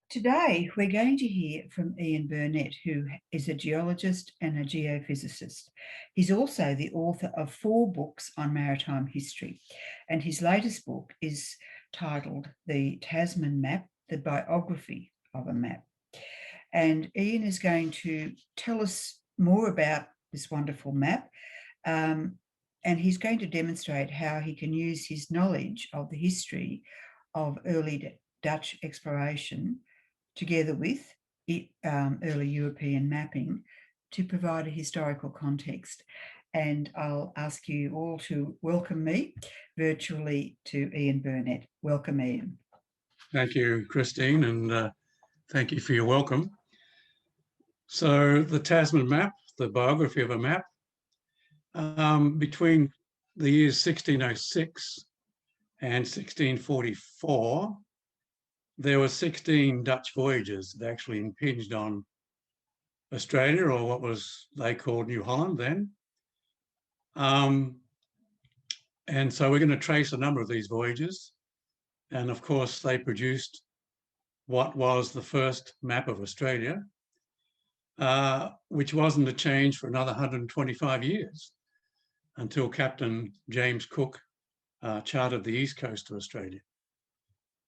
Today, we're going to hear from Ian Burnet, who is a geologist and a geophysicist. He's also the author of 4 books on maritime history, and his latest book is titled The Tasman Map, the Biography of a Map. And Ian is going to tell us more about this wonderful map, and he's going to demonstrate how he can use his knowledge of the history of early Dutch exploration together with early European mapping to provide a historical context. And I'll ask you all to welcome me virtually to Ian Burnet. Welcome, Ian. Thank you, Christine, and thank you for your welcome. So the Tasman map, the biography of a map, between the years 1606 and 1644, there were 16 Dutch voyages that actually impinged on Australia, or what was they called New Holland then. And so we're going to trace a number of these voyages. And of course, they produced what was the first map of Australia, which wasn't to change for another 125 years until Captain James Cook charted the east coast of Australia.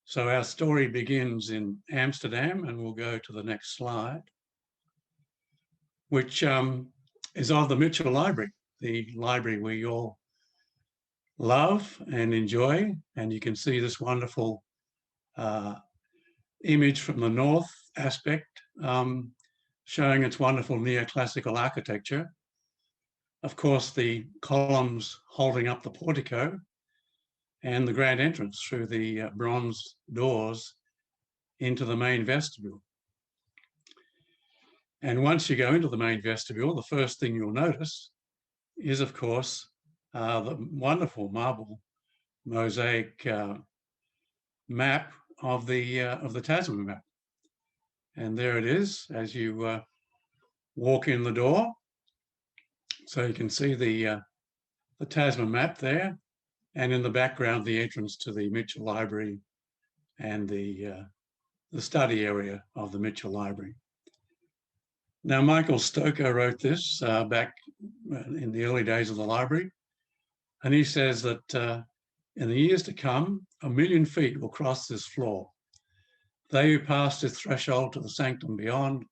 So our story begins in Amsterdam, and we'll go to the next slide, which is of the Mitchell Library, the library we all love and enjoy. And you can see this wonderful image from the north aspect, showing its wonderful neoclassical architecture. Of course, the columns holding up the portico and the grand entrance through the bronze doors into the main vestibule. And once you go into the main vestibule, the first thing you'll notice is, of course, the wonderful marble mosaic map of the Tasman map. And there it is as you walk in the door. So you can see the Tasman map there, and in the background, the entrance to the Mitchell Library and the study area of the Mitchell Library. Now, Michael Stoker wrote this back in the early days of the library, and he says that in the years to come, 1 million feet will cross this floor. They who pass this threshold to the sanctum beyond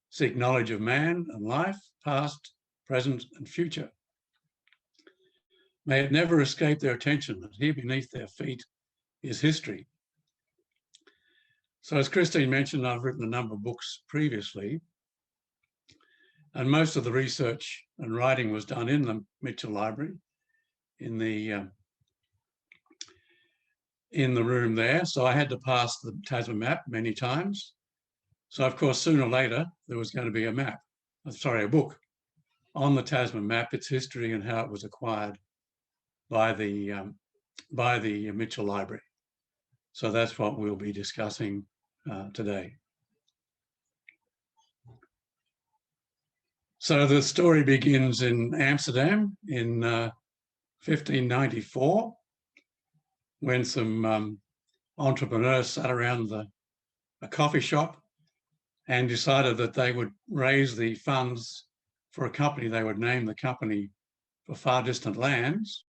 seek knowledge of man and life, past, present, and future. May it never escape their attention that here beneath their feet is history. So as Christine mentioned, I've written a number of books previously, and most of the research and writing was done in the Mitchell Library, in the room there. So I had to pass the Tasman map many times. So of course, sooner or later, there was going to be a book on the Tasman map, its history and how it was acquired by the Mitchell Library. So that's what we'll be discussing today. So the story begins in Amsterdam in 1594, when some entrepreneurs sat around a coffee shop and decided that they would raise the funds for a company. They would name the company for Far Distant Lands.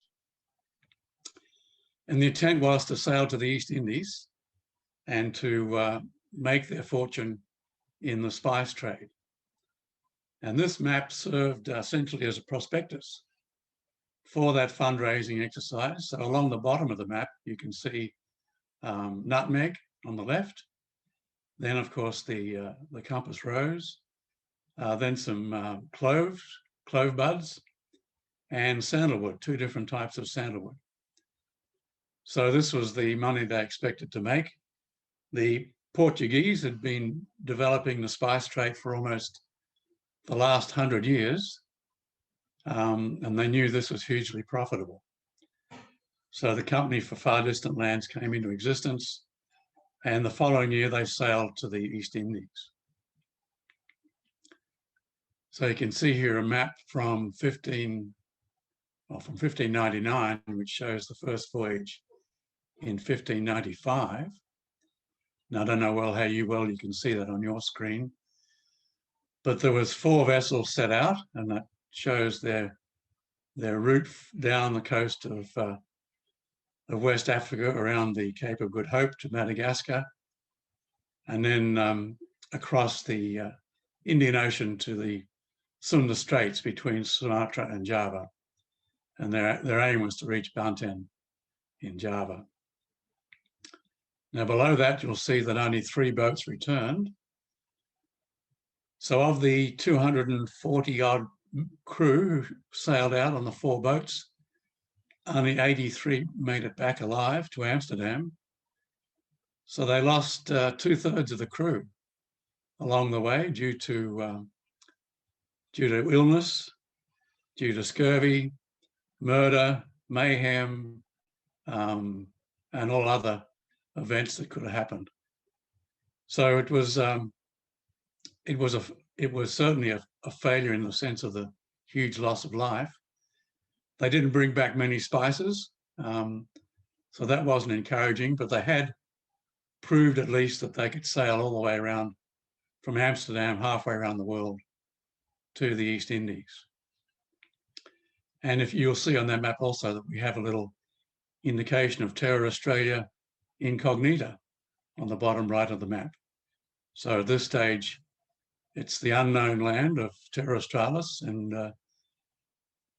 And the intent was to sail to the East Indies and to make their fortune in the spice trade. And this map served essentially as a prospectus for that fundraising exercise. So along the bottom of the map, you can see nutmeg on the left. Then, of course, the compass rose. Then some clove buds, and sandalwood, 2 different types of sandalwood. So this was the money they expected to make. The Portuguese had been developing the spice trade for almost the last 100 years, and they knew this was hugely profitable. So the company for Far Distant Lands came into existence, and the following year they sailed to the East Indies. So you can see here a map from 1599, which shows the first voyage in 1595, Now, I don't know how well you can see that on your screen, but there was 4 vessels set out, and that shows their route down the coast of West Africa around the Cape of Good Hope to Madagascar, and then across the Indian Ocean to the Sunda Straits between Sumatra and Java. And their aim was to reach Banten in Java. Now, below that, you'll see that only 3 boats returned. So of the 240-odd crew who sailed out on the 4 boats, only 83 made it back alive to Amsterdam. So they lost 2/3 of the crew along the way due to illness, due to scurvy, murder, mayhem, and all other events that could have happened. So it was certainly a failure in the sense of the huge loss of life. They didn't bring back many spices, so that wasn't encouraging, but they had proved at least that they could sail all the way around from Amsterdam, halfway around the world to the East Indies. And if you'll see on that map also that we have a little indication of Terra Australia Incognita on the bottom right of the map. So at this stage, it's the unknown land of Terra Australis, and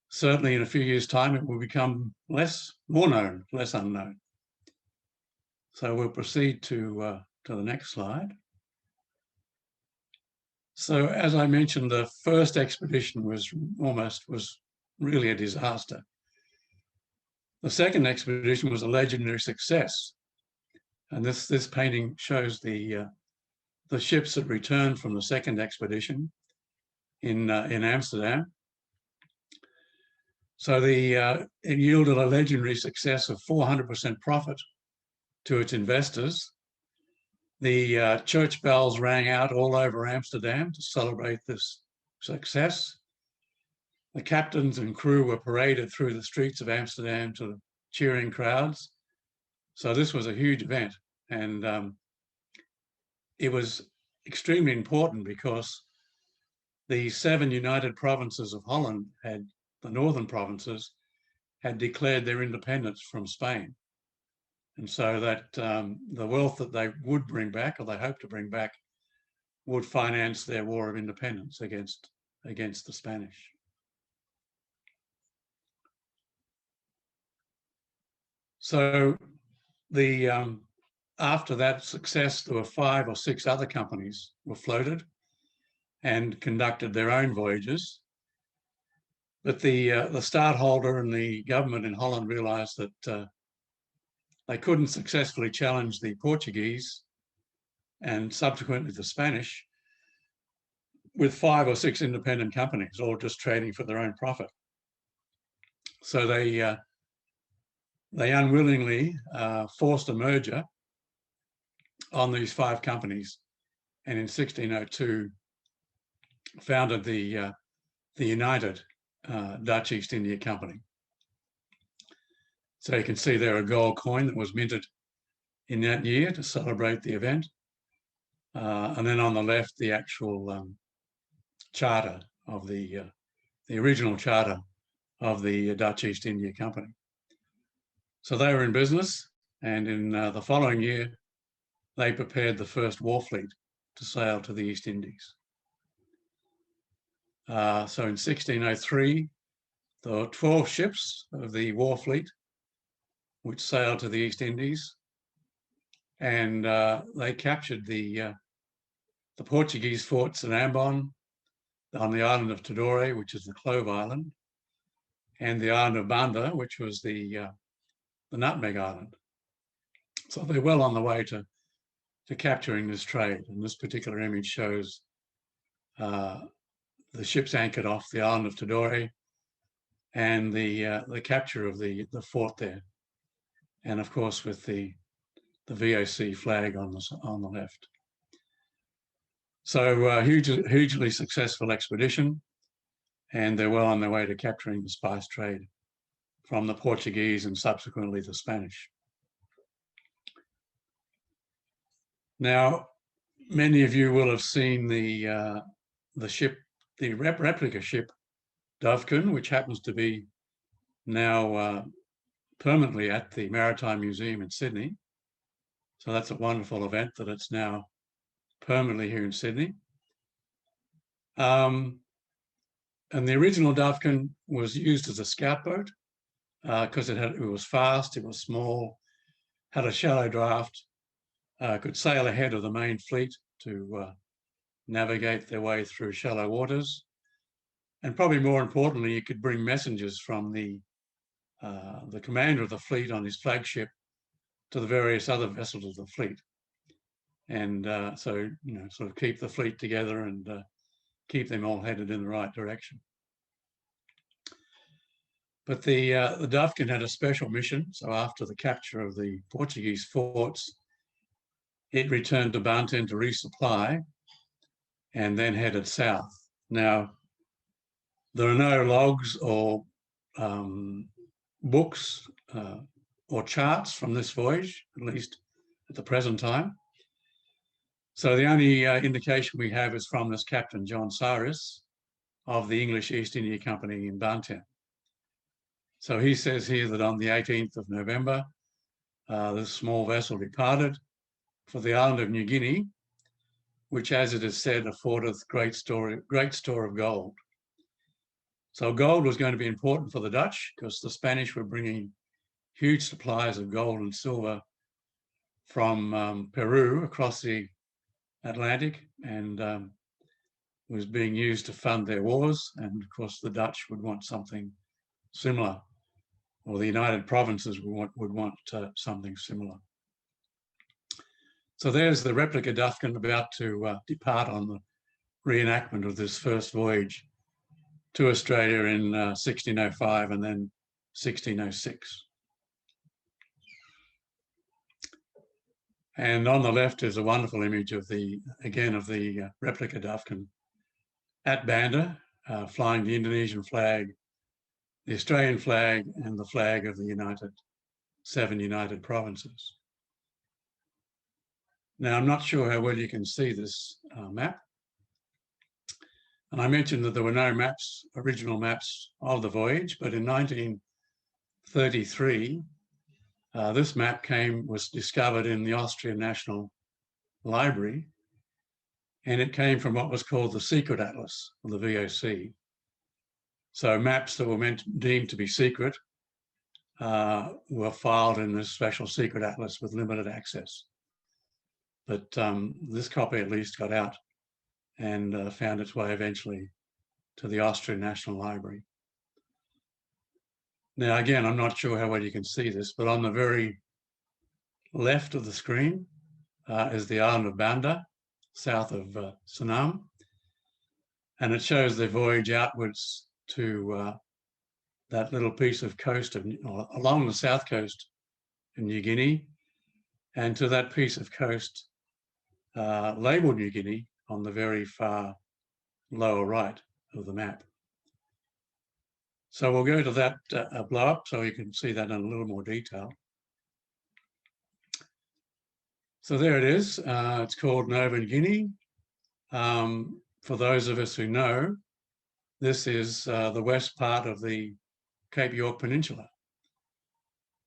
certainly in a few years' time, it will become more known, less unknown. So we'll proceed to the next slide. So as I mentioned, the first expedition was really a disaster. The second expedition was a legendary success. And this painting shows the ships that returned from the second expedition in Amsterdam. So it yielded a legendary success of 400% profit to its investors. The church bells rang out all over Amsterdam to celebrate this success. The captains and crew were paraded through the streets of Amsterdam to cheering crowds. So this was a huge event, and it was extremely important because the 7 united provinces of Holland the northern provinces, had declared their independence from Spain. And so that the wealth that they would bring back, or they hoped to bring back, would finance their war of independence against the Spanish. So after that success, there were 5 or 6 other companies were floated and conducted their own voyages. But the stadtholder and the government in Holland realised that they couldn't successfully challenge the Portuguese and subsequently the Spanish with 5 or 6 independent companies, all just trading for their own profit. So they unwillingly forced a merger on these 5 companies, and in 1602 founded the United Dutch East India Company. So you can see there a gold coin that was minted in that year to celebrate the event. And then on the left, the actual charter of the original charter of the Dutch East India Company. So they were in business, and in the following year, they prepared the first war fleet to sail to the East Indies. So in 1603, there were 12 ships of the war fleet which sailed to the East Indies, and they captured the Portuguese forts at Ambon, on the island of Tidore, which is the Clove Island, and the island of Banda, which was the Nutmeg Island. So they're well on the way to capturing this trade. And this particular image shows the ships anchored off the island of Tidore and the capture of the fort there. And of course, with the VOC flag on the left. So hugely successful expedition, and they're well on their way to capturing the spice trade from the Portuguese and subsequently the Spanish. Now, many of you will have seen the ship, the replica ship Dovekin, which happens to be now permanently at the Maritime Museum in Sydney. So that's a wonderful event that it's now permanently here in Sydney. And the original Dovekin was used as a scout boat because it was fast, it was small, had a shallow draft, could sail ahead of the main fleet to navigate their way through shallow waters. And probably more importantly, it could bring messengers from the commander of the fleet on his flagship to the various other vessels of the fleet. And so, you know, sort of keep the fleet together and keep them all headed in the right direction. But the Dovekin had a special mission. So after the capture of the Portuguese forts, it returned to Banten to resupply and then headed south. Now, there are no logs or books or charts from this voyage, at least at the present time. So the only indication we have is from this Captain John Cyrus of the English East India Company in Banten. So he says here that on the 18th of November, this small vessel departed for the island of New Guinea, which, as it is said, affordeth great store of gold. So gold was going to be important for the Dutch because the Spanish were bringing huge supplies of gold and silver from Peru across the Atlantic and was being used to fund their wars. And of course, the Dutch would want something similar, or the United Provinces would want something similar. So there's the Replica Dutch about to depart on the reenactment of this first voyage to Australia in 1605 and then 1606. And on the left is a wonderful image of the Replica Dutch at Banda, flying the Indonesian flag, the Australian flag, and the flag of the seven United Provinces. Now, I'm not sure how well you can see this map. And I mentioned that there were no maps, original maps of the voyage, but in 1933, this map was discovered in the Austrian National Library, and it came from what was called the Secret Atlas, or the VOC. So maps that were deemed to be secret were filed in this special secret atlas with limited access. But this copy at least got out and found its way eventually to the Austrian National Library. Now, again, I'm not sure how well you can see this, but on the very left of the screen is the island of Banda, south of Senam, and it shows the voyage outwards to that little piece of coast along the south coast in New Guinea, and to that piece of coast labelled New Guinea on the very far lower right of the map. So we'll go to that blow up so you can see that in a little more detail. So there it is. It's called Nova Guinea. For those of us who know, this is the west part of the Cape York Peninsula.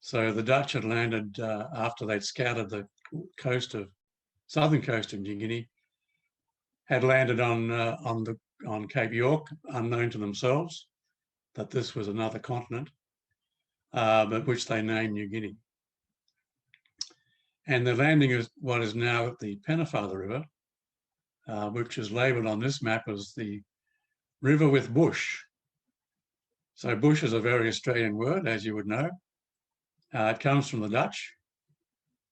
So the Dutch had landed after they'd scouted the southern coast of New Guinea, had landed on Cape York, unknown to themselves that this was another continent, but which they named New Guinea. And the landing is what is now the Pennefather River, which is labelled on this map as the river with bush. So bush is a very Australian word, as you would know. It comes from the Dutch.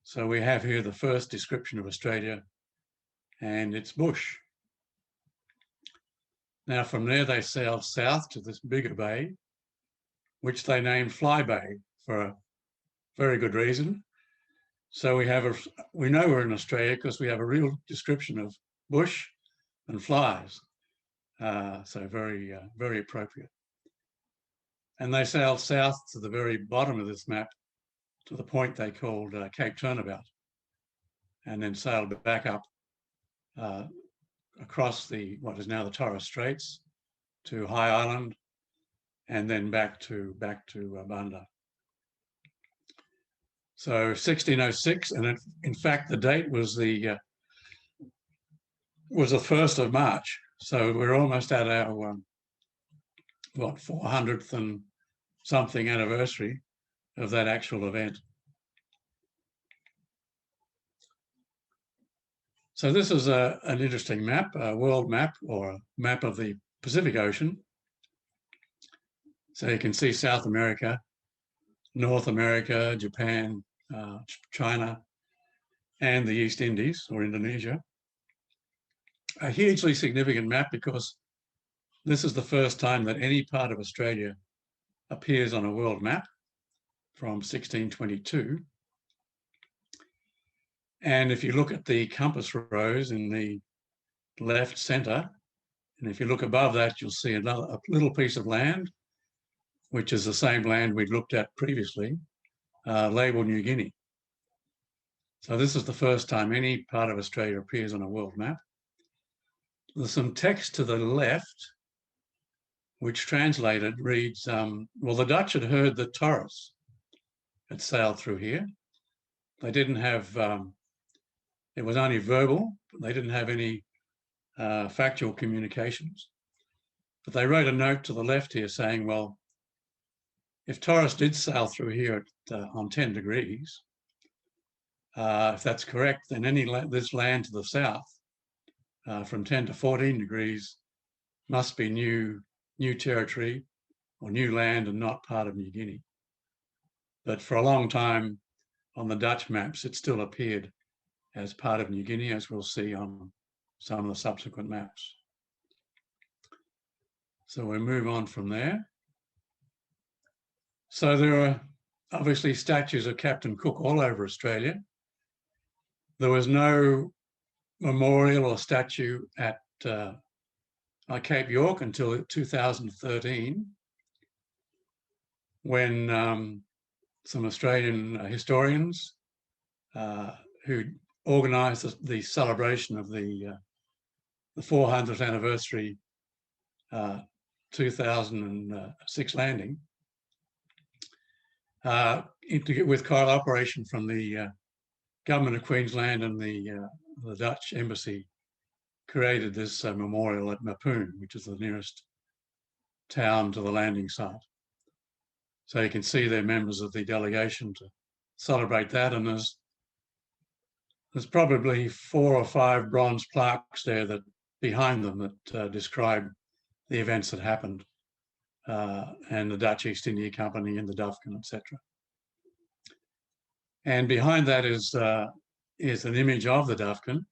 So we have here the first description of Australia, and it's bush. Now from there they sailed south to this bigger bay, which they named Fly Bay for a very good reason. So we know we're in Australia because we have a real description of bush and flies. So very, very appropriate. And they sailed south to the very bottom of this map to the point they called Cape Turnabout. and then sailed back up across what is now the Torres Straits to High Island, and then back to Banda. So 1606, and in fact the date was the 1st of March. So we're almost at our 400th and something anniversary of that actual event. So this is an interesting map, a world map, or a map of the Pacific Ocean. So you can see South America, North America, Japan, China, and the East Indies, or Indonesia. A hugely significant map because this is the first time that any part of Australia appears on a world map from 1622. And if you look at the compass rose in the left centre, and if you look above that, you'll see a little piece of land, which is the same land we'd looked at previously, labelled New Guinea. So this is the first time any part of Australia appears on a world map. There's some text to the left, which translated reads, well, the Dutch had heard that Torres had sailed through here. They didn't have, it was only verbal. They didn't have any factual communications. But they wrote a note to the left here saying, well, if Torres did sail through here on 10 degrees, if that's correct, then this land to the south from 10 to 14 degrees must be new territory or new land and not part of New Guinea. But for a long time on the Dutch maps, it still appeared as part of New Guinea, as we'll see on some of the subsequent maps. So we'll move on from there. So there are obviously statues of Captain Cook all over Australia. There was no memorial or statue at Cape York until 2013, when some Australian historians who organised the celebration of the 400th anniversary 2006 landing, with cooperation from the Government of Queensland and the Dutch Embassy, created this memorial at Mapoon, which is the nearest town to the landing site. So you can see they're members of the delegation to celebrate that, and there's probably 4 or 5 bronze plaques there that behind them that describe the events that happened, and the Dutch East India Company and the Dufferin, etc. And behind that is an image of the Dufferin.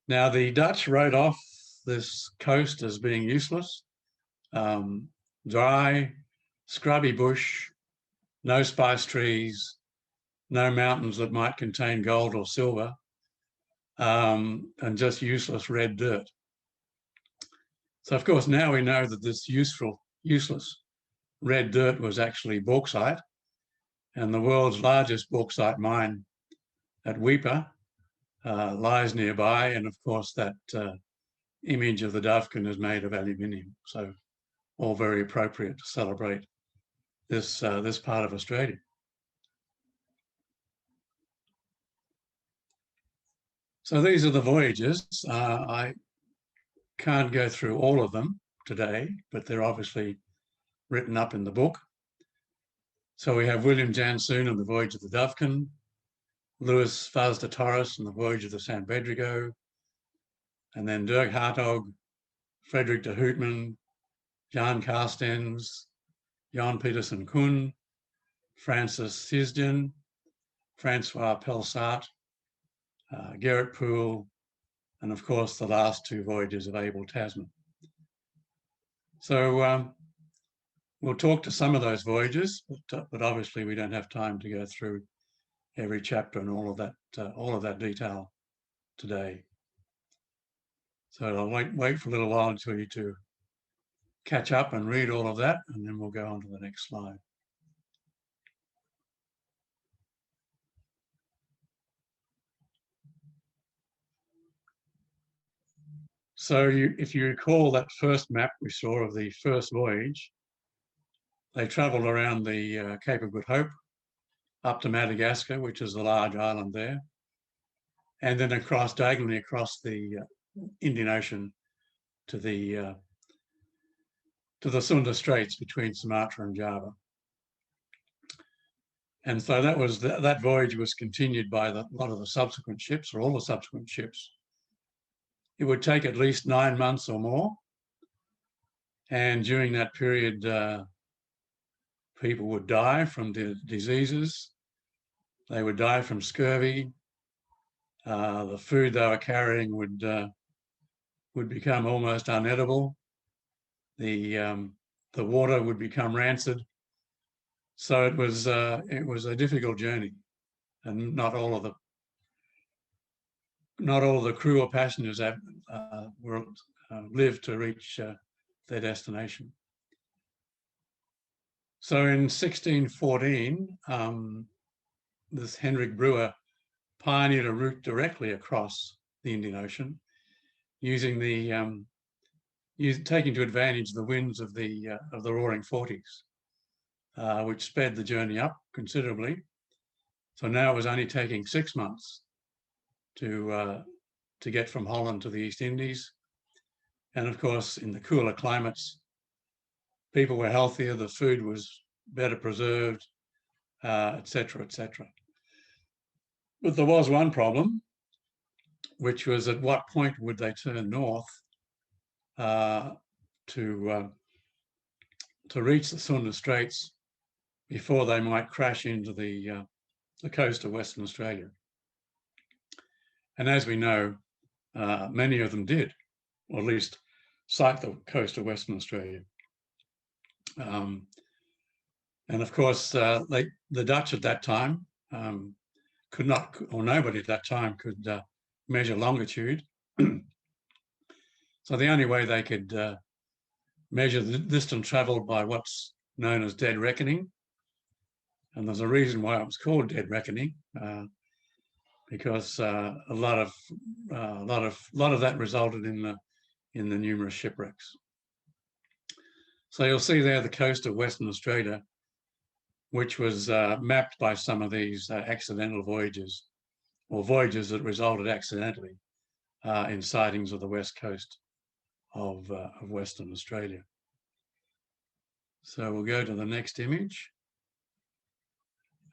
Now, the Dutch wrote off this coast as being useless, dry, scrubby bush, no spice trees, no mountains that might contain gold or silver, and just useless red dirt. So, of course, now we know that this useless red dirt was actually bauxite, and the world's largest bauxite mine at Weipa lies nearby, and of course that image of the Dufferin is made of aluminium. So all very appropriate to celebrate this part of Australia. So these are the voyages. I can't go through all of them today, but they're obviously written up in the book. So we have William Jansoon and the Voyage of the Dufferin, Louis Vaz de Torres and the Voyage of the San Pedrigo, and then Dirk Hartog, Frederick de Houtman, Jan Carstens, Jan Peterson Kuhn, Francis Sisden, Francois Pelsart, Gerrit Poole, and of course the last 2 voyages of Abel Tasman. So we'll talk to some of those voyages, but obviously we don't have time to go through every chapter and all of that detail today. So I'll wait for a little while until you two catch up and read all of that, and then we'll go on to the next slide. So if you recall that first map we saw of the first voyage, they travelled around the Cape of Good Hope, up to Madagascar, which is the large island there, and then diagonally across the Indian Ocean to the Sunda Straits between Sumatra and Java. And so that voyage was continued by a lot of the subsequent ships, or all the subsequent ships. It would take at least 9 months or more. And during that period, people would die from diseases. They would die from scurvy. The food they were carrying would become almost unedible. The water would become rancid. So it was a difficult journey, and not all of the crew or passengers lived to reach their destination. So in 1614, this Hendrik Brewer pioneered a route directly across the Indian Ocean, using taking to advantage the winds of the Roaring Forties, which sped the journey up considerably. So now it was only taking 6 months to get from Holland to the East Indies. And of course, in the cooler climates, people were healthier, the food was better preserved, etc., etc. But there was one problem, which was at what point would they turn north to reach the Sunda Straits before they might crash into the coast of Western Australia. And as we know, many of them did, or at least sight the coast of Western Australia. And of course, the Dutch at that time could not, or nobody at that time could measure longitude. So the only way they could measure the distance travelled by what's known as dead reckoning, and there's a reason why it was called dead reckoning, because a lot of that resulted in the numerous shipwrecks. So you'll see there the coast of Western Australia, which was mapped by some of these accidental voyages, or voyages that resulted accidentally in sightings of the west coast of Western Australia. So we'll go to the next image.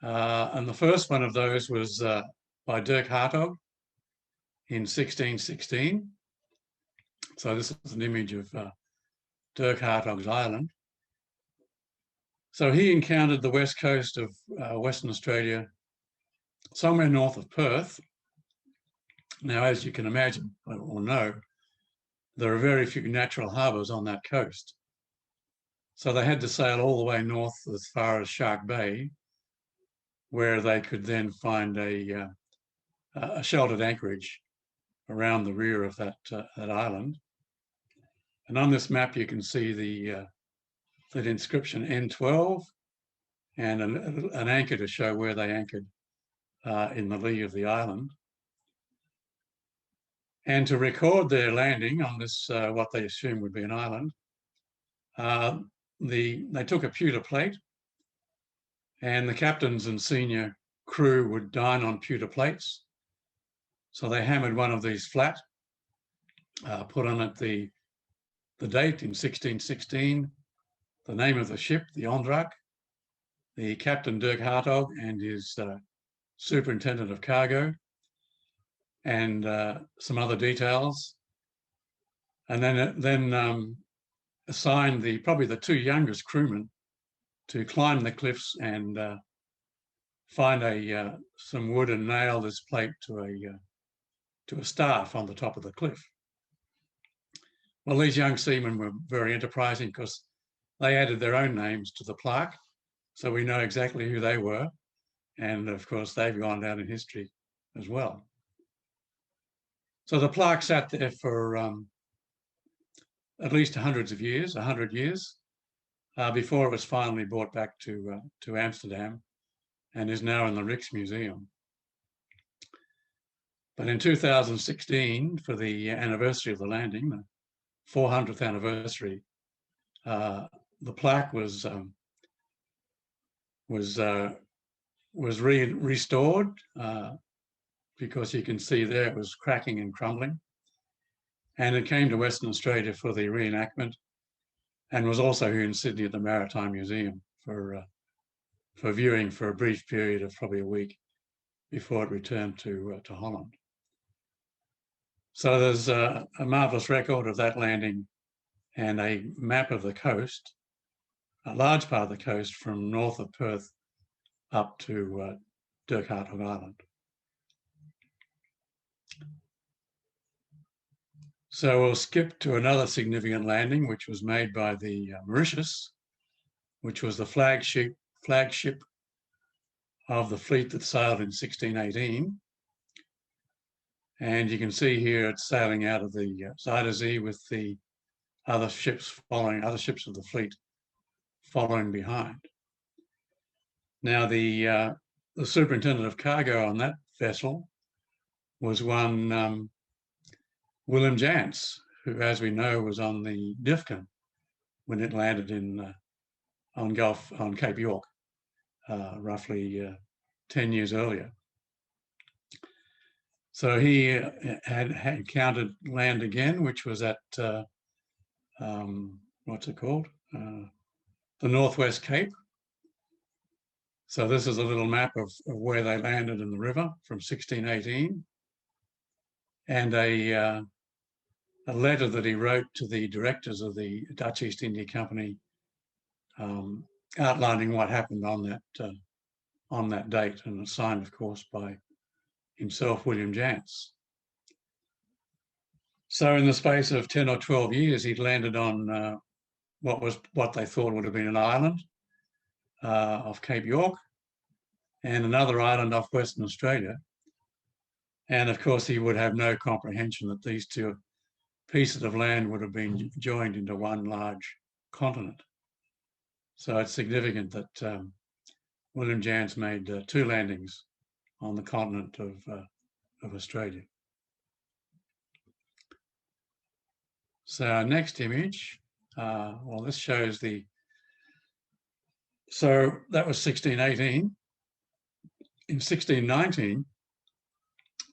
And the first one of those was by Dirk Hartog in 1616. So this is an image of Dirk Hartog's island. So he encountered the west coast of Western Australia, somewhere north of Perth. Now, as you can imagine or know, there are very few natural harbours on that coast. So they had to sail all the way north as far as Shark Bay, where they could then find a sheltered anchorage around the rear of that island. And on this map, you can see that inscription N12 and an anchor to show where they anchored in the lee of the island. And to record their landing on this, what they assumed would be an island, they took a pewter plate, and the captains and senior crew would dine on pewter plates. So they hammered one of these flat, put on it the date in 1616, the name of the ship, the Ondrak, the captain Dirk Hartog and his superintendent of cargo, and some other details, and then assigned probably the two youngest crewmen to climb the cliffs and find some wood and nail this plate to a staff on the top of the cliff. Well, these young seamen were very enterprising because they added their own names to the plaque, so we know exactly who they were, and of course they've gone down in history as well. So the plaque sat there for at least 100 years, before it was finally brought back to Amsterdam and is now in the Rijksmuseum. But in 2016, for the anniversary of the landing, the 400th anniversary, the plaque was restored because you can see there it was cracking and crumbling. And it came to Western Australia for the reenactment, and was also here in Sydney at the Maritime Museum for viewing for a brief period of probably a week before it returned to Holland. So there's a marvellous record of that landing and a map of the coast, a large part of the coast from north of Perth up to Dirk Hartog Island. So we'll skip to another significant landing, which was made by the Mauritius, which was the flagship of the fleet that sailed in 1618. And you can see here it's sailing out of the Zuiderzee with the other ships of the fleet following behind. Now, the superintendent of cargo on that vessel was one William Jantz, who, as we know, was on the Difkin when it landed on Cape York, roughly 10 years earlier. So he had encountered land again, which was at what's it called? The Northwest Cape. So this is a little map of where they landed in the river from 1618, and a letter that he wrote to the directors of the Dutch East India Company, outlining what happened on that date, and was signed, of course, by himself, William Jantz. So in the space of 10 or 12 years, he'd landed on what they thought would have been an island off Cape York, and another island off Western Australia. And of course, he would have no comprehension that these two pieces of land would have been joined into one large continent. So it's significant that William Jantz made two landings on the continent of Australia. So our next image, well, this shows so that was 1618. In 1619,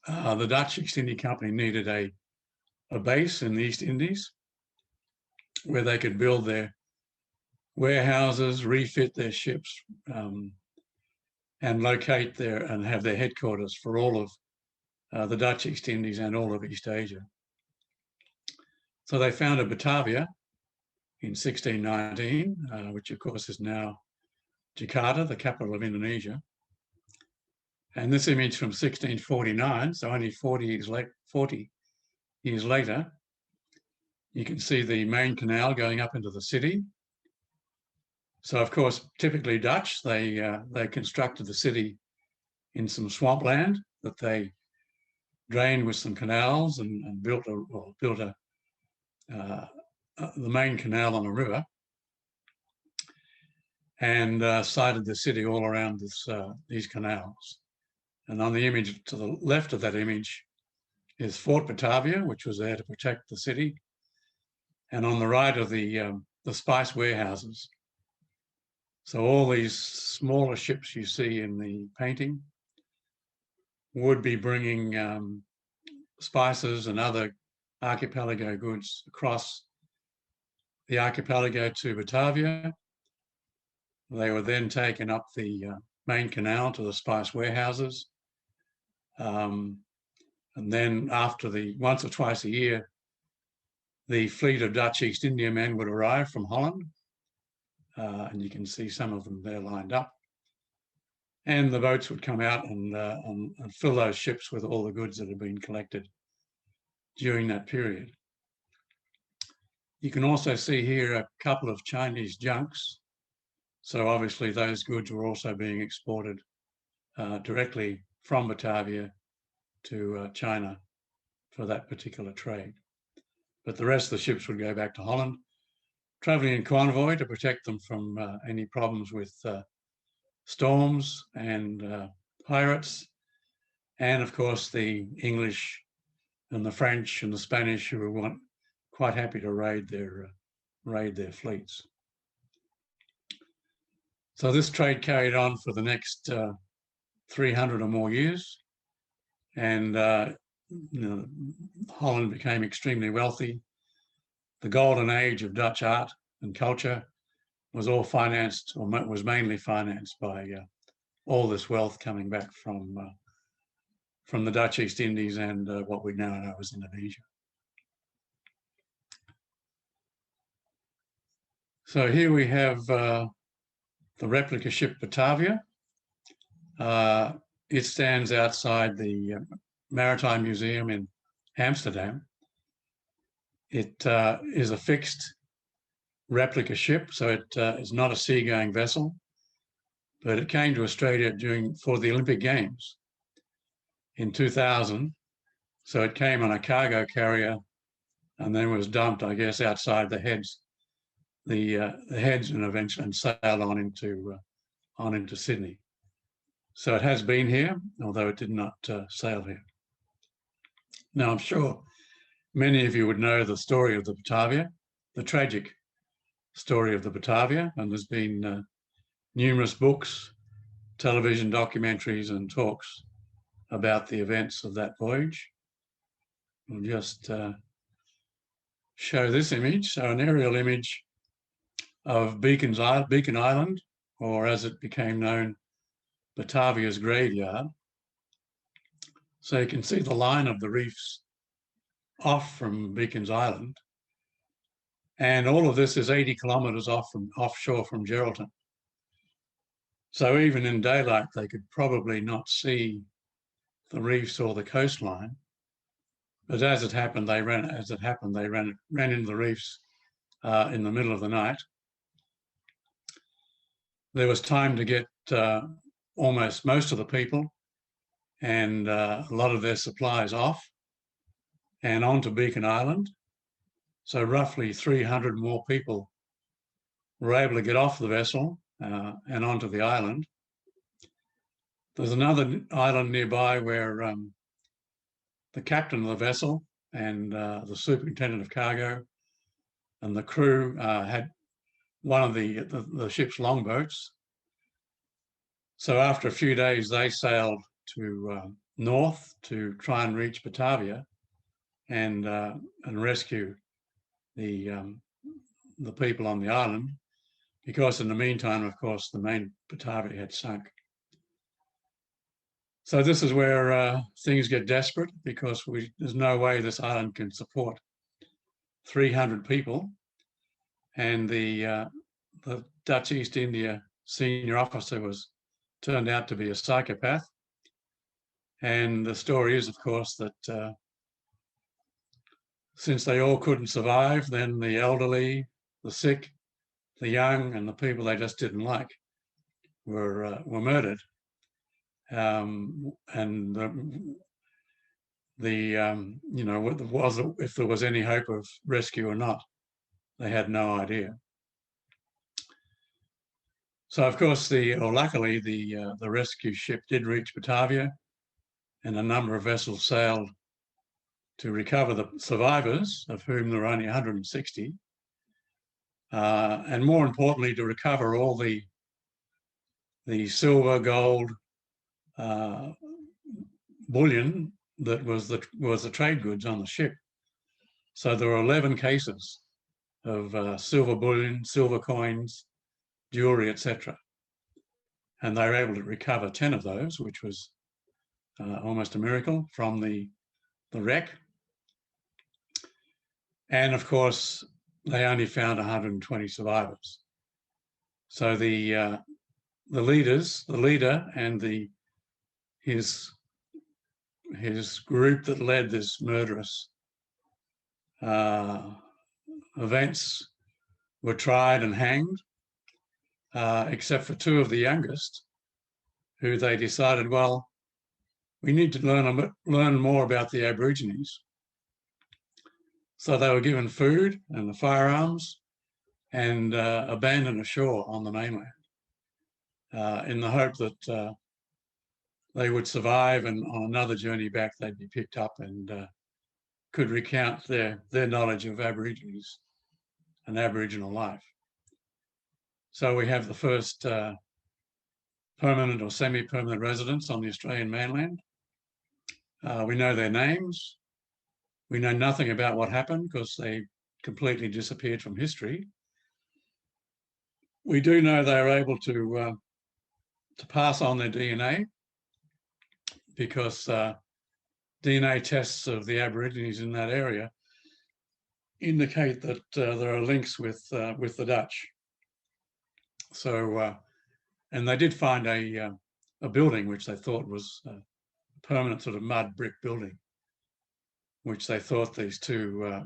the Dutch East India Company needed a base in the East Indies where they could build their warehouses, refit their ships, and locate and have their headquarters for all of the Dutch East Indies and all of East Asia. So they founded Batavia in 1619, which of course is now Jakarta, the capital of Indonesia. And this image from 1649, so only 40 years later, you can see the main canal going up into the city. So of course, typically Dutch, they constructed the city in some swampland that they drained with some canals and built the main canal on a river, and sited the city all around these canals. And on the image to the left of that image is Fort Batavia, which was there to protect the city. And on the right are the spice warehouses. So all these smaller ships you see in the painting would be bringing spices and other archipelago goods across the archipelago to Batavia. They were then taken up the main canal to the spice warehouses. And then once or twice a year, the fleet of Dutch East India men would arrive from Holland. And you can see some of them there lined up. And the boats would come out and fill those ships with all the goods that had been collected during that period. You can also see here a couple of Chinese junks. So obviously those goods were also being exported directly from Batavia to China for that particular trade. But the rest of the ships would go back to Holland, traveling in convoy to protect them from any problems with storms and pirates, and of course the English and the French and the Spanish, who were quite happy to raid their fleets. So this trade carried on for the next 300 or more years, and Holland became extremely wealthy. The golden age of Dutch art and culture was all financed, or was mainly financed by all this wealth coming back from the Dutch East Indies and what we now know as Indonesia. So here we have the replica ship Batavia. It stands outside the Maritime Museum in Amsterdam. It is a fixed replica ship, so it is not a seagoing vessel, but it came to Australia for the Olympic Games in 2000. So it came on a cargo carrier and then was dumped, I guess, outside the heads, and eventually sailed on into Sydney. So it has been here, although it did not sail here. Now, I'm sure many of you would know the story of the Batavia, the tragic story of the Batavia, and there's been numerous books, television documentaries, and talks about the events of that voyage. We'll just show this image, so an aerial image of Beacon Island, or as it became known, Batavia's graveyard. So you can see the line of the reefs off from Beacon's Island. And all of this is 80 kilometres offshore from Geraldton. So even in daylight, they could probably not see the reefs or the coastline. But as it happened, they ran into the reefs in the middle of the night. There was time to get almost most of the people and a lot of their supplies off and onto Beacon Island. So roughly 300 more people were able to get off the vessel and onto the island. There's another island nearby where the captain of the vessel and the superintendent of cargo and the crew had one of the ship's longboats. So after a few days, they sailed to north to try and reach Batavia and rescue the people on the island, because in the meantime, of course, the main Batavia had sunk. So this is where things get desperate, because there's no way this island can support 300 people. And the Dutch East India senior officer turned out to be a psychopath. And the story is, of course, that since they all couldn't survive, then the elderly, the sick, the young, and the people they just didn't like were murdered. If there was any hope of rescue or not, they had no idea. So, of course, luckily, the rescue ship did reach Batavia, and a number of vessels sailed to recover the survivors, of whom there were only 160, and more importantly, to recover all the silver, gold, bullion that was the trade goods on the ship. So there were 11 cases of silver bullion, silver coins, jewelry, etc. And they were able to recover 10 of those, which was almost a miracle, from the wreck. And of course, they only found 120 survivors. So the leader and his group that led this murderous events were tried and hanged, except for two of the youngest, who they decided, well, we need to learn more about the Aborigines. So they were given food and the firearms and abandoned ashore on the mainland in the hope that they would survive, and on another journey back, they'd be picked up and could recount their knowledge of Aborigines and Aboriginal life. So we have the first permanent or semi-permanent residents on the Australian mainland. We know their names. We know nothing about what happened because they completely disappeared from history. We do know they were able to pass on their DNA because DNA tests of the Aborigines in that area indicate that there are links with the Dutch. So, and they did find a building which they thought was a permanent sort of mud brick building, which they thought these two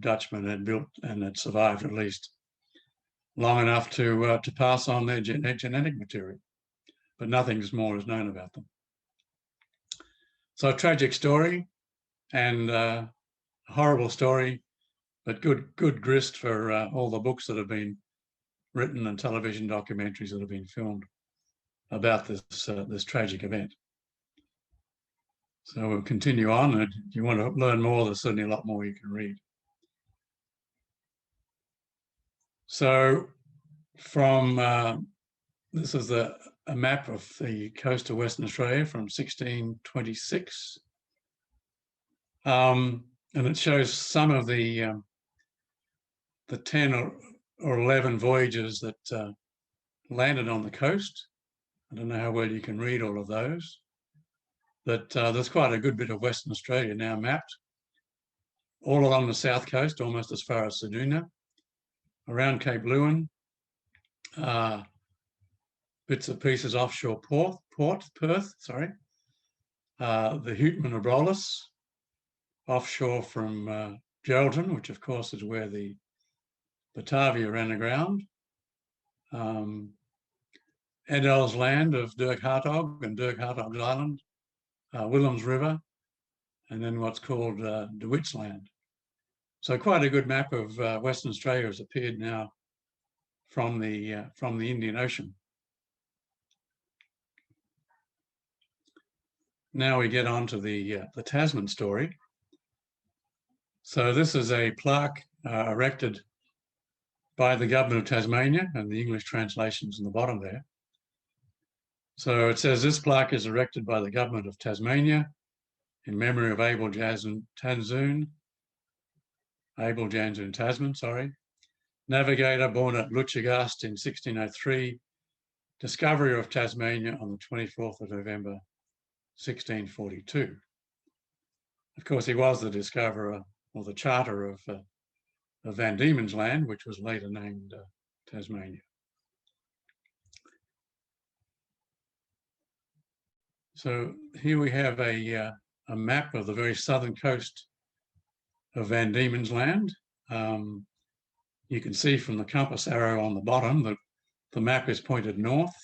Dutchmen had built and had survived at least long enough to pass on their genetic material, but nothing more is known about them. So a tragic story and a horrible story, but good grist for all the books that have been written and television documentaries that have been filmed about this tragic event. So we'll continue on, and if you want to learn more, there's certainly a lot more you can read. So from, this is a map of the coast of Western Australia from 1626. And it shows some of the 10 or 11 voyages that landed on the coast. I don't know how well you can read all of those, but there's quite a good bit of Western Australia now mapped, all along the south coast, almost as far as Ceduna, around Cape Leeuwin, bits and pieces offshore Perth, sorry, the Houtman Abrolhos, offshore from Geraldton, which of course is where the Batavia ran aground, Adele's Land of Dirk Hartog and Dirk Hartog's Island, Willem's River, and then what's called De Wit's Land. So quite a good map of Western Australia has appeared now from the Indian Ocean. Now we get on to the Tasman story. So this is a plaque erected by the government of Tasmania, and the English translation's in the bottom there. So it says this plaque is erected by the government of Tasmania in memory of Abel Jansen Tasman, sorry, navigator born at Lutjegast in 1603, discoverer of Tasmania on the 24th of November, 1642. Of course, he was the discoverer or the charter of Van Diemens Land, which was later named Tasmania. So here we have a map of the very southern coast of Van Diemens Land. You can see from the compass arrow on the bottom that the map is pointed north.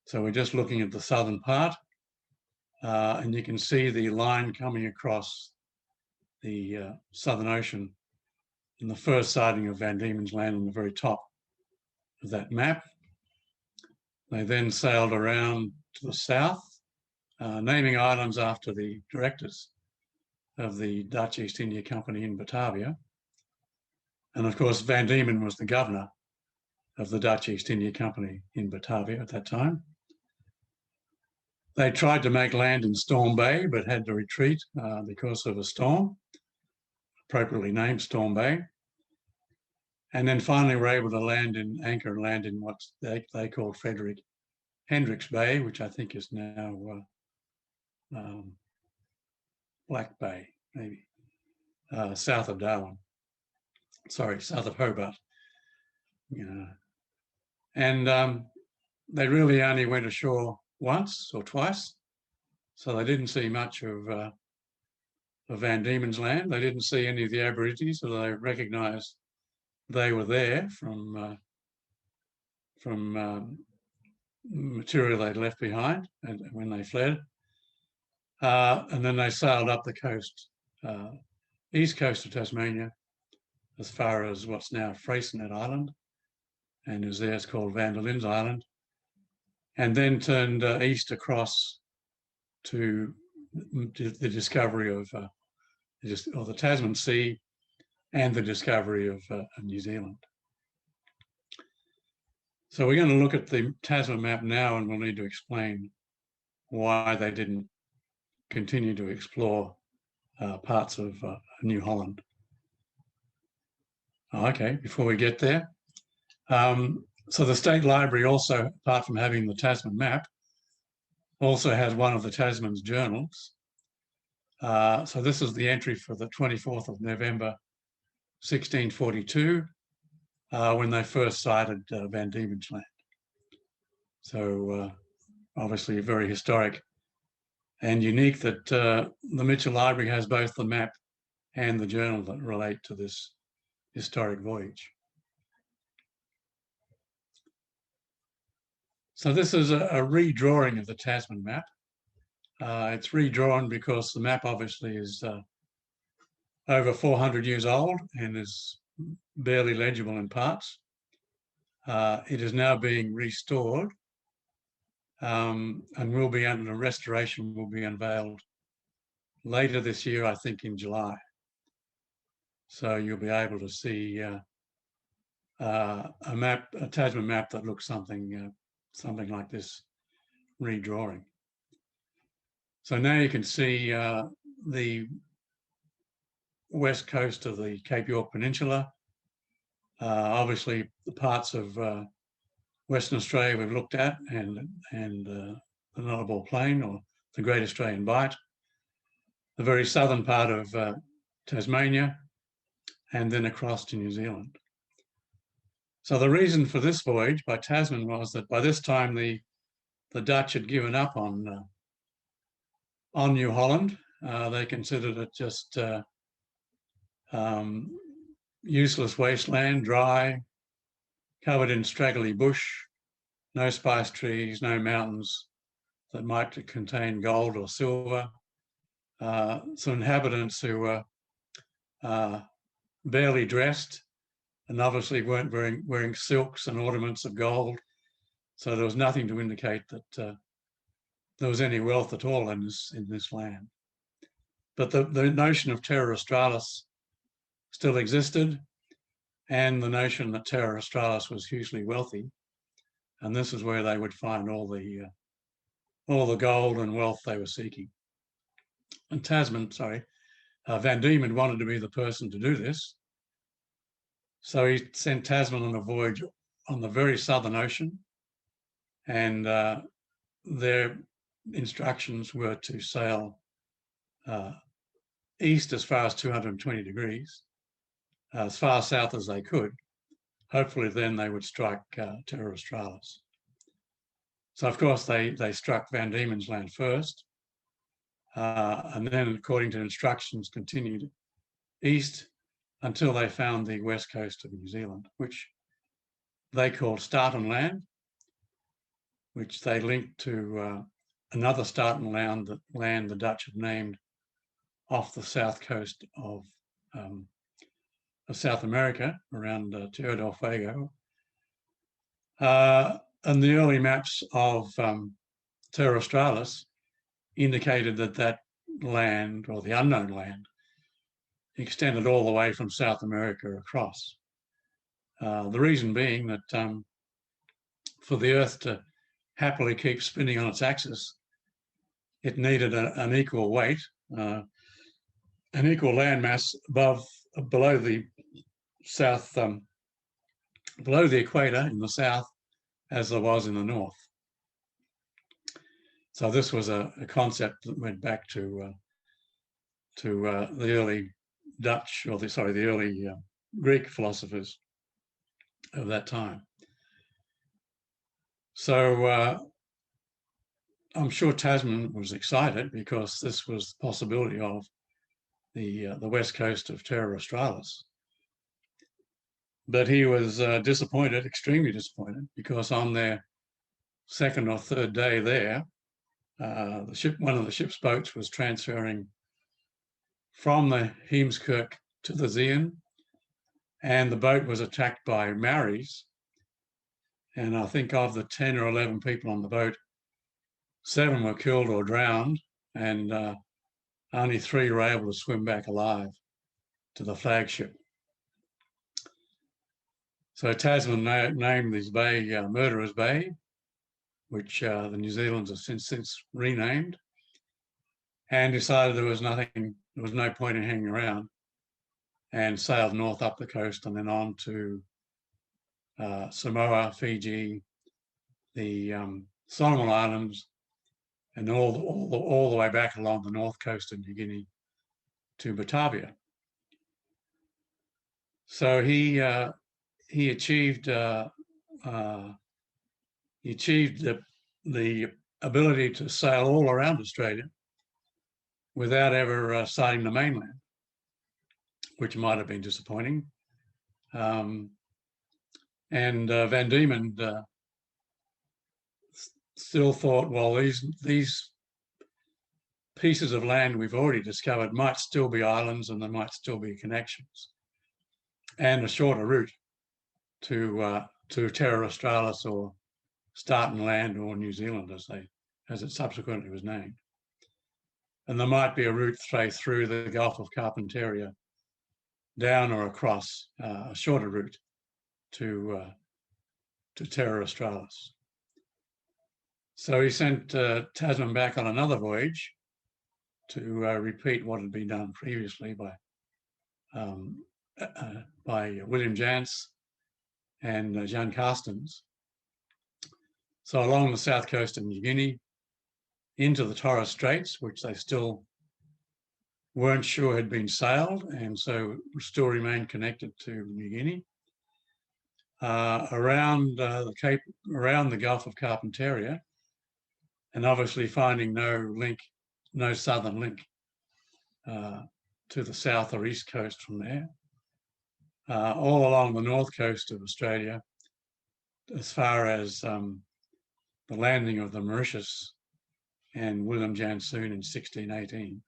So we're just looking at the southern part, and you can see the line coming across the Southern Ocean in the first sighting of Van Diemens Land on the very top of that map. They then sailed around to the south, naming islands after the directors of the Dutch East India Company in Batavia. And of course, Van Diemen was the governor of the Dutch East India Company in Batavia at that time. They tried to make land in Storm Bay, but had to retreat because of a storm, appropriately named Storm Bay. And then finally were able to land in anchor and land in what they called Frederick Hendricks Bay, which I think is now Black Bay, maybe, south of Darwin. Sorry, south of Hobart. And they really only went ashore once or twice, so they didn't see much of Van Diemen's Land. They didn't see any of the Aborigines, so they recognised they were there from material they'd left behind and when they fled. And then they sailed up the coast, east coast of Tasmania, as far as what's now Freycinet Island, and is there, it's called Van der Lin's Island. and then turned east across to the discovery of the Tasman Sea and the discovery of New Zealand. So we're going to look at the Tasman map now, and we'll need to explain why they didn't continue to explore parts of New Holland. Okay, before we get there, so the State Library also, apart from having the Tasman map, also has one of the Tasmans Journals. So this is the entry for the 24th of November, 1642, when they first sighted Van Diemens Land. So obviously very historic and unique that the Mitchell Library has both the map and the journal that relate to this historic voyage. So this is a redrawing of the Tasman map. It's redrawn because the map obviously is over 400 years old and is barely legible in parts. It is now being restored and will be under restoration, will be unveiled later this year, I think in July. So you'll be able to see a Tasman map that looks something like this redrawing. So now you can see the west coast of the Cape York Peninsula. Obviously, the parts of Western Australia we've looked at, and the Nullarbor Plain or the Great Australian Bight, the very southern part of Tasmania, and then across to New Zealand. So the reason for this voyage by Tasman was that by this time the Dutch had given up on New Holland. They considered it just useless wasteland, dry, covered in straggly bush, no spice trees, no mountains that might contain gold or silver. Some inhabitants who were barely dressed and obviously weren't wearing silks and ornaments of gold. So there was nothing to indicate that there was any wealth at all in this land. But the notion of Terra Australis still existed, and the notion that Terra Australis was hugely wealthy, and this is where they would find all the gold and wealth they were seeking. And Van Diemen wanted to be the person to do this, so he sent Tasman on a voyage on the very southern ocean, and their instructions were to sail east as far as 220 degrees, as far south as they could. Hopefully then they would strike Terra Australis. So of course they struck Van Diemen's Land first, and then according to instructions continued east until they found the west coast of New Zealand, which they called Staten Land, which they linked to another Staten Land the Dutch had named off the south coast of South America, around Tierra del Fuego. And the early maps of Terra Australis indicated that land, or the unknown land, extended all the way from South America across. The reason being that for the Earth to happily keep spinning on its axis, it needed an equal weight, an equal landmass below the south, below the equator in the south, as there was in the north. So this was a concept that went back to the early Dutch, or the early Greek philosophers of that time. So I'm sure Tasman was excited because this was the possibility of the west coast of Terra Australis. But he was disappointed, extremely disappointed, because on their second or third day there, one of the ship's boats was transferring from the Heemskerk to the Zeehan, and the boat was attacked by Maoris, And I think of the 10 or 11 people on the boat, 7 were killed or drowned, and only 3 were able to swim back alive to the flagship. So Tasman named this bay Murderers Bay, which the New Zealanders have since renamed, and decided there was no point in hanging around, and sailed north up the coast and then on to Samoa, Fiji, the Solomon Islands, and all the way back along the north coast of New Guinea to Batavia. So he achieved the ability to sail all around Australia without ever sighting the mainland, which might have been disappointing. And Van Diemen still thought, well, these pieces of land we've already discovered might still be islands, and there might still be connections, and a shorter route to Terra Australis or Starton Land or New Zealand, as it subsequently was named. And there might be a route through the Gulf of Carpentaria, down or across, a shorter route to Terra Australis. So he sent Tasman back on another voyage to repeat what had been done previously by William Jantz and Jan Carstens. So along the south coast of New Guinea, into the Torres Straits, which they still weren't sure had been sailed, and so still remained connected to New Guinea. Around the Cape, around the Gulf of Carpentaria, and obviously finding no southern link to the south or east coast from there. All along the north coast of Australia, as far as the landing of the Mauritius and William Jansoon in 1618.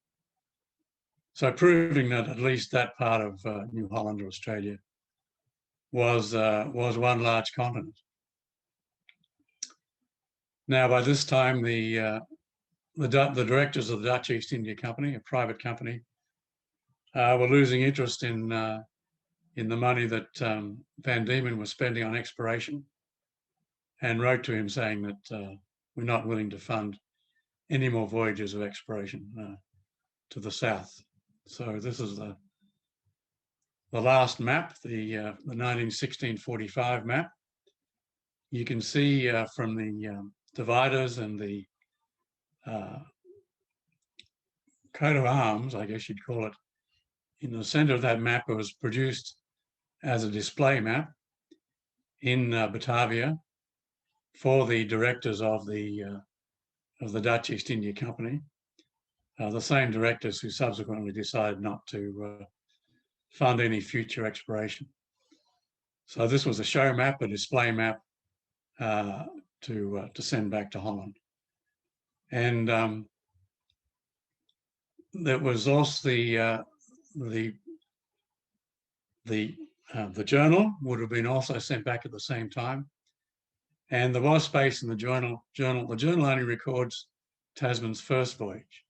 So proving that at least that part of New Holland or Australia was one large continent. Now, by this time, the directors of the Dutch East India Company, a private company, were losing interest in the money that Van Diemen was spending on exploration, and wrote to him saying that we're not willing to fund any more voyages of exploration to the south. So this is the last map, the 1645 map. You can see from the dividers and the coat of arms, I guess you'd call it, in the center of that map. It was produced as a display map in Batavia for the directors of the Dutch East India Company, the same directors who subsequently decided not to fund any future exploration. So this was a show map, a display map to send back to Holland. And there was also the journal would have been also sent back at the same time. And there was space in the journal. The journal only records Tasman's first voyage.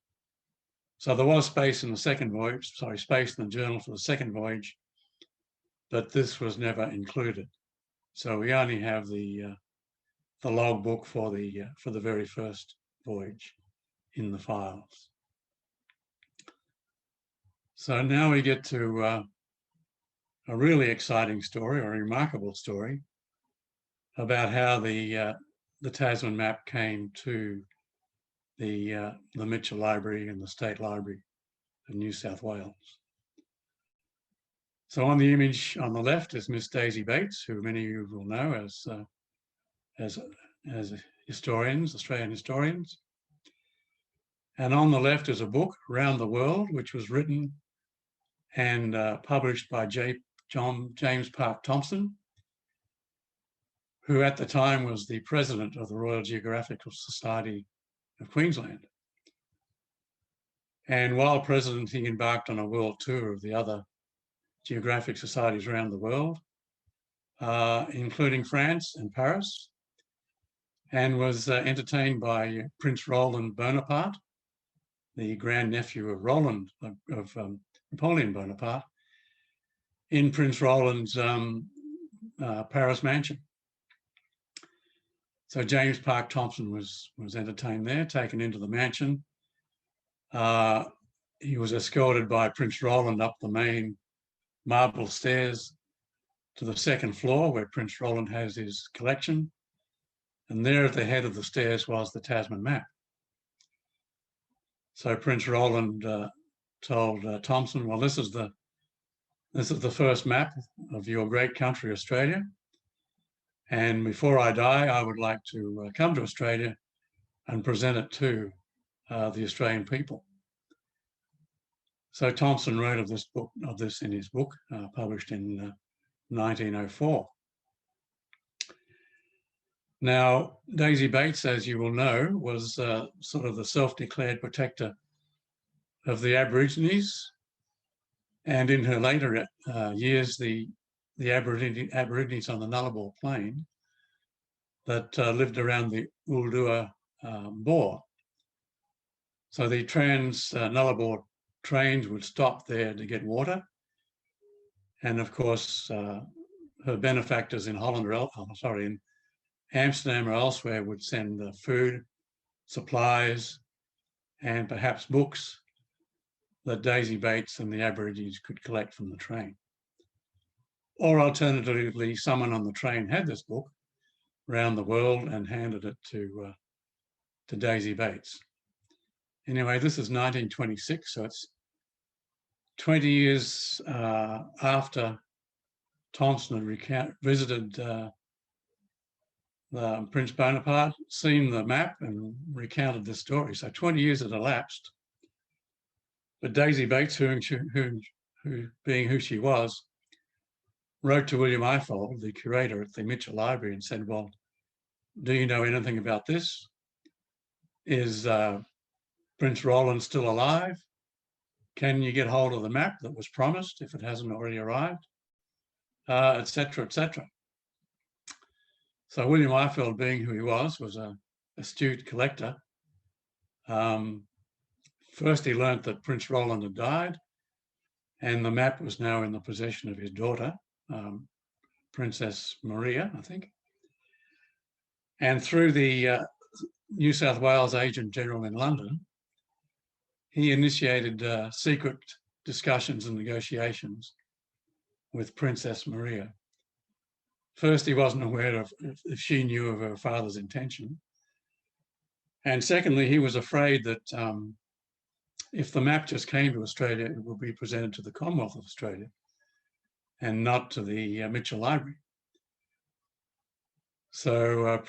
So there was space in the second voyage, space in the journal for the second voyage, but this was never included. So we only have the logbook for the very first voyage in the files. So now we get to a really exciting story, or a remarkable story, about how the Tasman map came to the Mitchell Library and the State Library of New South Wales. So on the image on the left is Miss Daisy Bates, who many of you will know as historians, Australian historians. And on the left is a book, Round the World, which was written and published by James Park Thompson, who at the time was the president of the Royal Geographical Society of Queensland. And while president, he embarked on a world tour of the other geographic societies around the world, including France and Paris, and was entertained by Prince Roland Bonaparte, the grandnephew of Napoleon Bonaparte, in Prince Roland's Paris mansion. So James Park Thompson was entertained there, taken into the mansion. He was escorted by Prince Roland up the main marble stairs to the second floor where Prince Roland has his collection. And there at the head of the stairs was the Tasman map. So Prince Roland told Thompson, well, this is the first map of your great country, Australia. And before I die, I would like to come to Australia and present it to the Australian people. So Thompson wrote of this in his book, published in 1904. Now, Daisy Bates, as you will know, was sort of the self-declared protector of the Aborigines. And in her later years, the Aborigines on the Nullarbor Plain that lived around the Uldua bore. So the Nullarbor trains would stop there to get water. And of course, her benefactors in in Amsterdam or elsewhere would send food, supplies, and perhaps books that Daisy Bates and the Aborigines could collect from the train. Or alternatively, someone on the train had this book around the world and handed it to Daisy Bates. Anyway, this is 1926, so it's 20 years after Thompson had visited Prince Bonaparte, seen the map and recounted this story. So 20 years had elapsed. But Daisy Bates, who being who she was, wrote to William Ifold, the curator at the Mitchell Library, and said, well, do you know anything about this? Is Prince Roland still alive? Can you get hold of the map that was promised if it hasn't already arrived? Et cetera, et cetera. So William Ifold, being who he was an astute collector. First, he learnt that Prince Roland had died, and the map was now in the possession of his daughter, Princess Maria, I think. And through the New South Wales Agent General in London, he initiated secret discussions and negotiations with Princess Maria. First, he wasn't aware of if she knew of her father's intention. And secondly, he was afraid that if the map just came to Australia, it would be presented to the Commonwealth of Australia and not to the Mitchell Library. So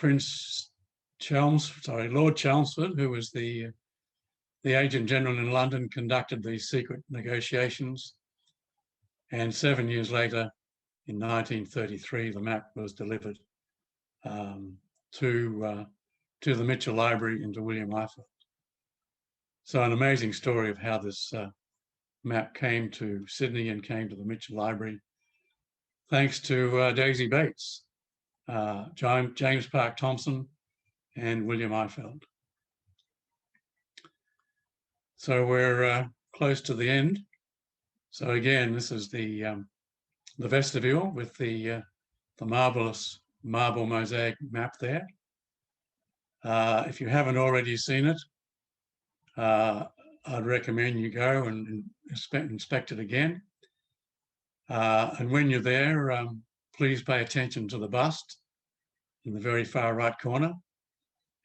Lord Chelmsford, who was the Agent General in London, conducted these secret negotiations. And 7 years later, in 1933, the map was delivered to the Mitchell Library and to William Ifold. So an amazing story of how this map came to Sydney and came to the Mitchell Library, thanks to Daisy Bates, James Park Thompson, and William Ifold. So we're close to the end. So again, this is the vestibule with the marvelous marble mosaic map there. If you haven't already seen it, I'd recommend you go and inspect it again. And when you're there, please pay attention to the bust in the very far right corner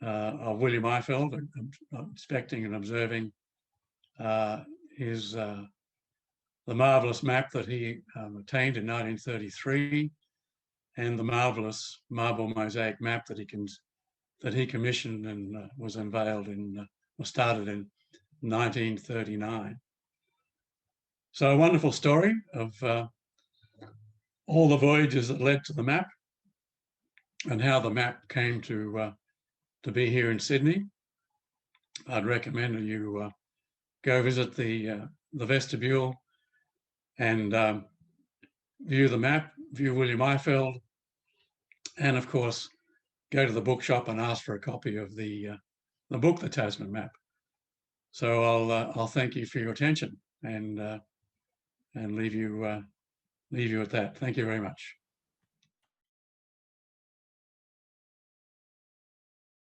of William Ifold, inspecting and observing the marvellous map that he attained in 1933, and the marvellous marble mosaic map that he commissioned and was unveiled started in 1939. So a wonderful story of all the voyages that led to the map and how the map came to be here in Sydney. I'd recommend you go visit the vestibule and view the map, view William Ifold, and of course, go to the bookshop and ask for a copy of the book, The Tasman Map. So I'll thank you for your attention and leave you at that. Thank you very much.